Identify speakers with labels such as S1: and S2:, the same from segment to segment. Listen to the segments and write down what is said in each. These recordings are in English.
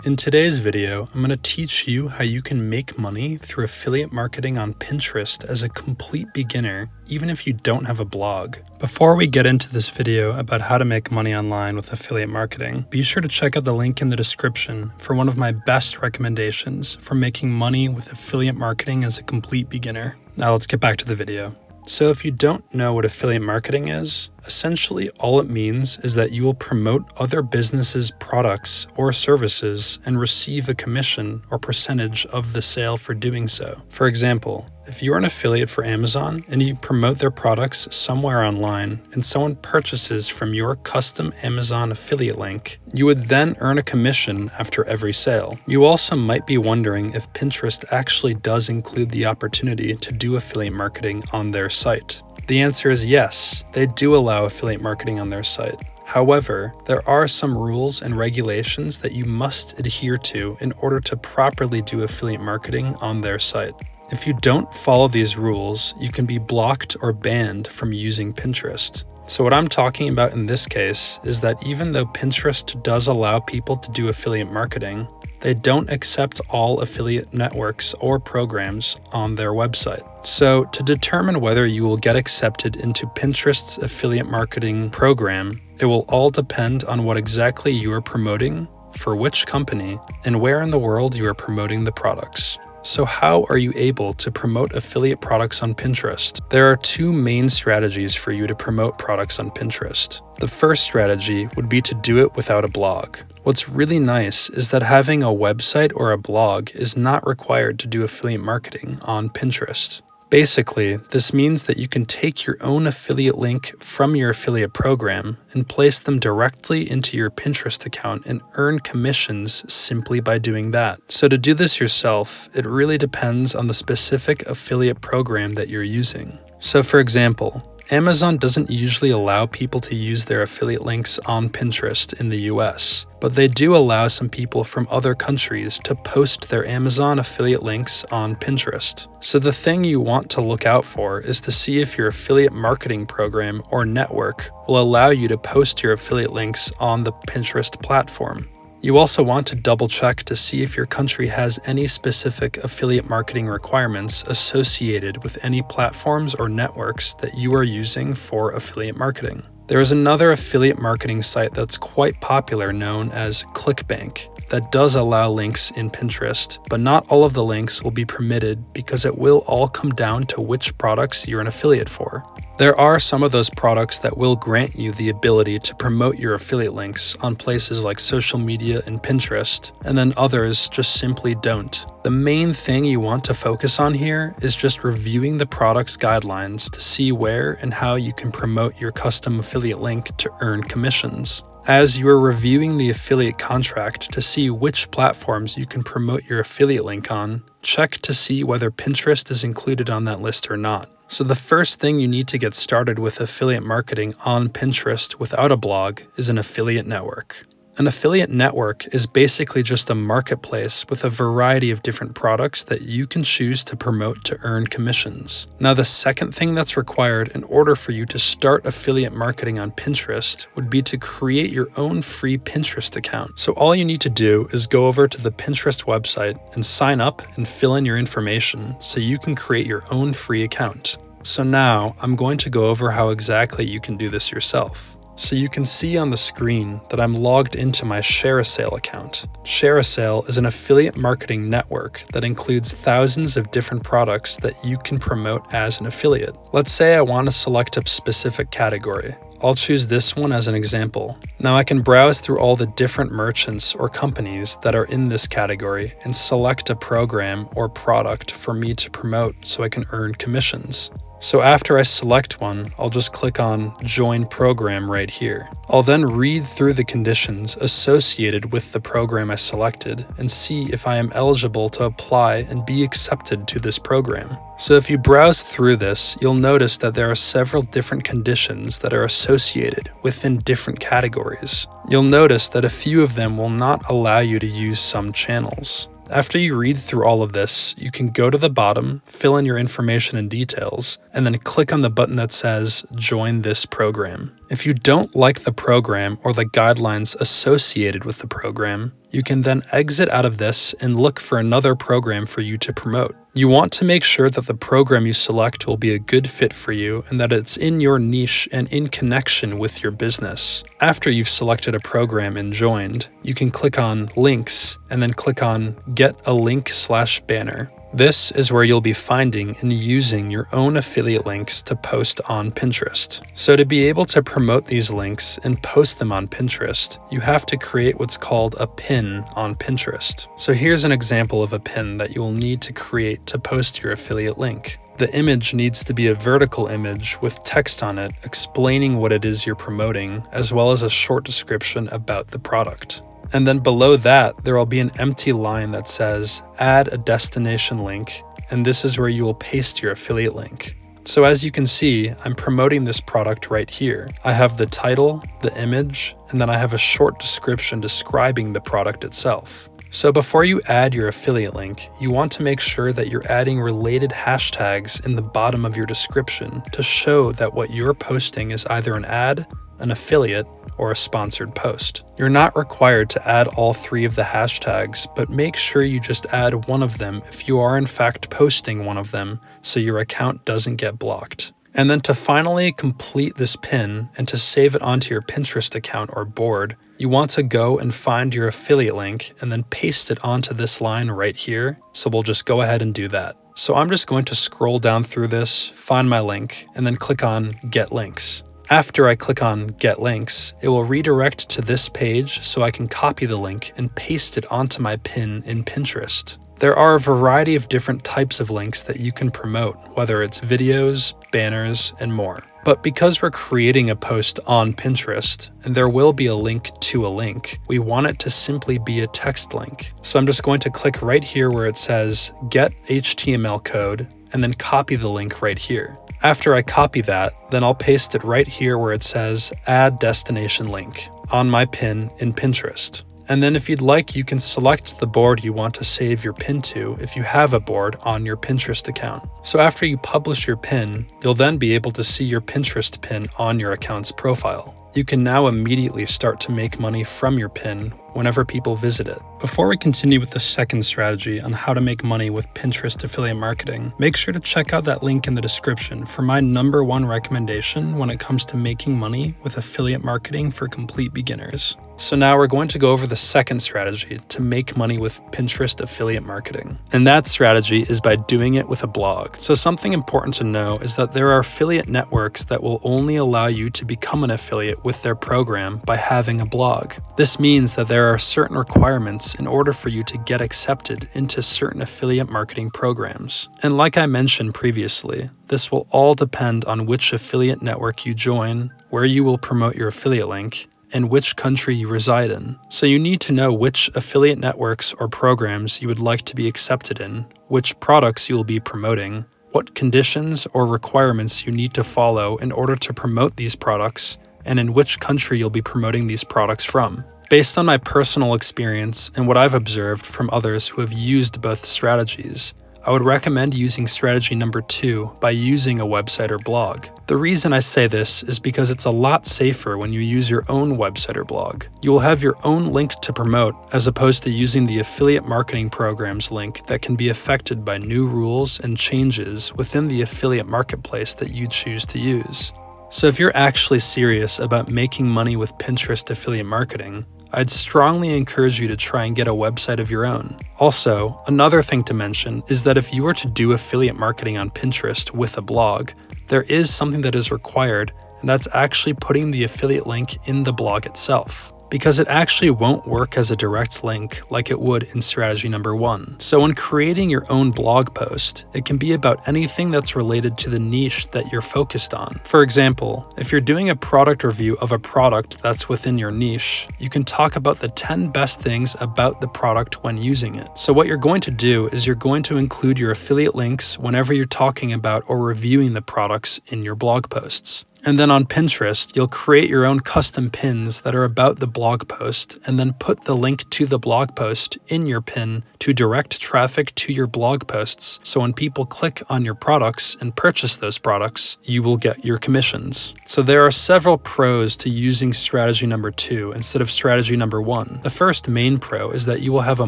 S1: In today's video, I'm going to teach you how you can make money through affiliate marketing on Pinterest as a complete beginner, even if you don't have a blog. Before we get into this video about how to make money online with affiliate marketing, be sure to check out the link in the description for one of my best recommendations for making money with affiliate marketing as a complete beginner. Now let's get back to the video. So if you don't know what affiliate marketing is, essentially all it means is that you will promote other businesses' products or services and receive a commission or percentage of the sale for doing so. For example, if you're an affiliate for Amazon and you promote their products somewhere online and someone purchases from your custom Amazon affiliate link, you would then earn a commission after every sale. You also might be wondering if Pinterest actually does include the opportunity to do affiliate marketing on their site. The answer is yes, they do allow affiliate marketing on their site. However, there are some rules and regulations that you must adhere to in order to properly do affiliate marketing on their site. If you don't follow these rules, you can be blocked or banned from using Pinterest. So what I'm talking about in this case is that even though Pinterest does allow people to do affiliate marketing, they don't accept all affiliate networks or programs on their website. So to determine whether you will get accepted into Pinterest's affiliate marketing program, it will all depend on what exactly you are promoting, for which company, and where in the world you are promoting the products. So how are you able to promote affiliate products on Pinterest? There are two main strategies for you to promote products on Pinterest. The first strategy would be to do it without a blog. What's really nice is that having a website or a blog is not required to do affiliate marketing on Pinterest. Basically, this means that you can take your own affiliate link from your affiliate program and place them directly into your Pinterest account and earn commissions simply by doing that. So to do this yourself, it really depends on the specific affiliate program that you're using. So for example, Amazon doesn't usually allow people to use their affiliate links on Pinterest in the US, but they do allow some people from other countries to post their Amazon affiliate links on Pinterest. So the thing you want to look out for is to see if your affiliate marketing program or network will allow you to post your affiliate links on the Pinterest platform. You also want to double check to see if your country has any specific affiliate marketing requirements associated with any platforms or networks that you are using for affiliate marketing. There is another affiliate marketing site that's quite popular known as ClickBank that does allow links in Pinterest, but not all of the links will be permitted because it will all come down to which products you're an affiliate for. There are some of those products that will grant you the ability to promote your affiliate links on places like social media and Pinterest, and then others just simply don't. The main thing you want to focus on here is just reviewing the product's guidelines to see where and how you can promote your custom affiliate link to earn commissions. As you are reviewing the affiliate contract to see which platforms you can promote your affiliate link on, check to see whether Pinterest is included on that list or not. So the first thing you need to get started with affiliate marketing on Pinterest without a blog is an affiliate network. An affiliate network is basically just a marketplace with a variety of different products that you can choose to promote to earn commissions. Now, the second thing that's required in order for you to start affiliate marketing on Pinterest would be to create your own free Pinterest account. So all you need to do is go over to the Pinterest website and sign up and fill in your information so you can create your own free account. So now I'm going to go over how exactly you can do this yourself. So you can see on the screen that I'm logged into my ShareASale account. ShareASale is an affiliate marketing network that includes thousands of different products that you can promote as an affiliate. Let's say I want to select a specific category. I'll choose this one as an example. Now I can browse through all the different merchants or companies that are in this category and select a program or product for me to promote so I can earn commissions. So after I select one, I'll just click on Join Program right here. I'll then read through the conditions associated with the program I selected and see if I am eligible to apply and be accepted to this program. So if you browse through this, you'll notice that there are several different conditions that are associated within different categories. You'll notice that a few of them will not allow you to use some channels. After you read through all of this, you can go to the bottom, fill in your information and details, and then click on the button that says Join this program. If you don't like the program or the guidelines associated with the program, you can then exit out of this and look for another program for you to promote. You want to make sure that the program you select will be a good fit for you and that it's in your niche and in connection with your business. After you've selected a program and joined, you can click on Links and then click on Get a Link/Banner. This is where you'll be finding and using your own affiliate links to post on Pinterest. So to be able to promote these links and post them on Pinterest, you have to create what's called a pin on Pinterest. So here's an example of a pin that you will need to create to post your affiliate link. The image needs to be a vertical image with text on it explaining what it is you're promoting, as well as a short description about the product. And then below that, there will be an empty line that says, add a destination link, and this is where you will paste your affiliate link. So as you can see, I'm promoting this product right here. I have the title, the image, and then I have a short description describing the product itself. So before you add your affiliate link, you want to make sure that you're adding related hashtags in the bottom of your description to show that what you're posting is either an ad, an affiliate, or a sponsored post. You're not required to add all three of the hashtags, but make sure you just add one of them if you are in fact posting one of them so your account doesn't get blocked. And then to finally complete this pin and to save it onto your Pinterest account or board, you want to go and find your affiliate link and then paste it onto this line right here. So we'll just go ahead and do that. So I'm just going to scroll down through this, find my link, and then click on Get Links. After I click on Get Links, it will redirect to this page so I can copy the link and paste it onto my pin in Pinterest. There are a variety of different types of links that you can promote, whether it's videos, banners, and more. But because we're creating a post on Pinterest, and there will be a link to a link, we want it to simply be a text link. So I'm just going to click right here where it says Get HTML code, and then copy the link right here. After I copy that, then I'll paste it right here where it says Add Destination Link on my pin in Pinterest. And then if you'd like, you can select the board you want to save your pin to if you have a board on your Pinterest account. So after you publish your pin, you'll then be able to see your Pinterest pin on your account's profile. You can now immediately start to make money from your pin whenever people visit it. Before we continue with the second strategy on how to make money with Pinterest affiliate marketing, make sure to check out that link in the description for my #1 recommendation when it comes to making money with affiliate marketing for complete beginners. So now we're going to go over the second strategy to make money with Pinterest affiliate marketing. And that strategy is by doing it with a blog. So something important to know is that there are affiliate networks that will only allow you to become an affiliate with their program by having a blog. This means that there are certain requirements in order for you to get accepted into certain affiliate marketing programs. And like I mentioned previously, this will all depend on which affiliate network you join, where you will promote your affiliate link, and which country you reside in. So you need to know which affiliate networks or programs you would like to be accepted in, which products you will be promoting, what conditions or requirements you need to follow in order to promote these products, and in which country you'll be promoting these products from. Based on my personal experience and what I've observed from others who have used both strategies, I would recommend using strategy number 2 by using a website or blog. The reason I say this is because it's a lot safer when you use your own website or blog. You will have your own link to promote as opposed to using the affiliate marketing program's link that can be affected by new rules and changes within the affiliate marketplace that you choose to use. So if you're actually serious about making money with Pinterest affiliate marketing, I'd strongly encourage you to try and get a website of your own. Also, another thing to mention is that if you were to do affiliate marketing on Pinterest with a blog, there is something that is required, and that's actually putting the affiliate link in the blog itself, because it actually won't work as a direct link like it would in strategy number 1. So when creating your own blog post, it can be about anything that's related to the niche that you're focused on. For example, if you're doing a product review of a product that's within your niche, you can talk about the 10 best things about the product when using it. So what you're going to do is you're going to include your affiliate links whenever you're talking about or reviewing the products in your blog posts. And then on Pinterest, you'll create your own custom pins that are about the blog post, and then put the link to the blog post in your pin to direct traffic to your blog posts. So when people click on your products and purchase those products, you will get your commissions. So there are several pros to using strategy number 2 instead of strategy number 1. The first main pro is that you will have a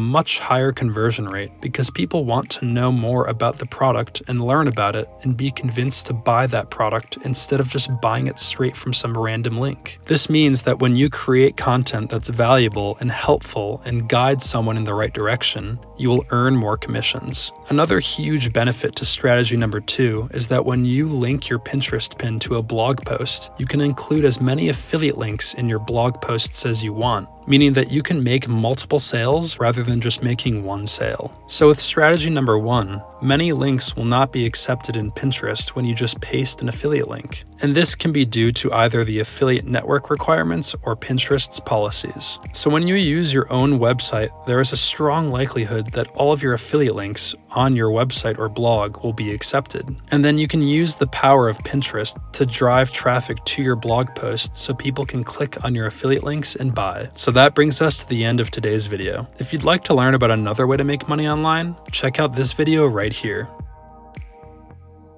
S1: much higher conversion rate because people want to know more about the product and learn about it and be convinced to buy that product instead of just buying it straight from some random link. This means that when you create content that's valuable and helpful and guides someone in the right direction, you will earn more commissions. Another huge benefit to strategy number 2 is that when you link your Pinterest pin to a blog post, you can include as many affiliate links in your blog posts as you want, meaning that you can make multiple sales rather than just making one sale. So with strategy number 1, many links will not be accepted in Pinterest when you just paste an affiliate link. And this can be due to either the affiliate network requirements or Pinterest's policies. So when you use your own website, there is a strong likelihood that all of your affiliate links on your website or blog will be accepted. And then you can use the power of Pinterest to drive traffic to your blog post so people can click on your affiliate links and buy. So that brings us to the end of today's video. If you'd like to learn about another way to make money online, check out this video right here.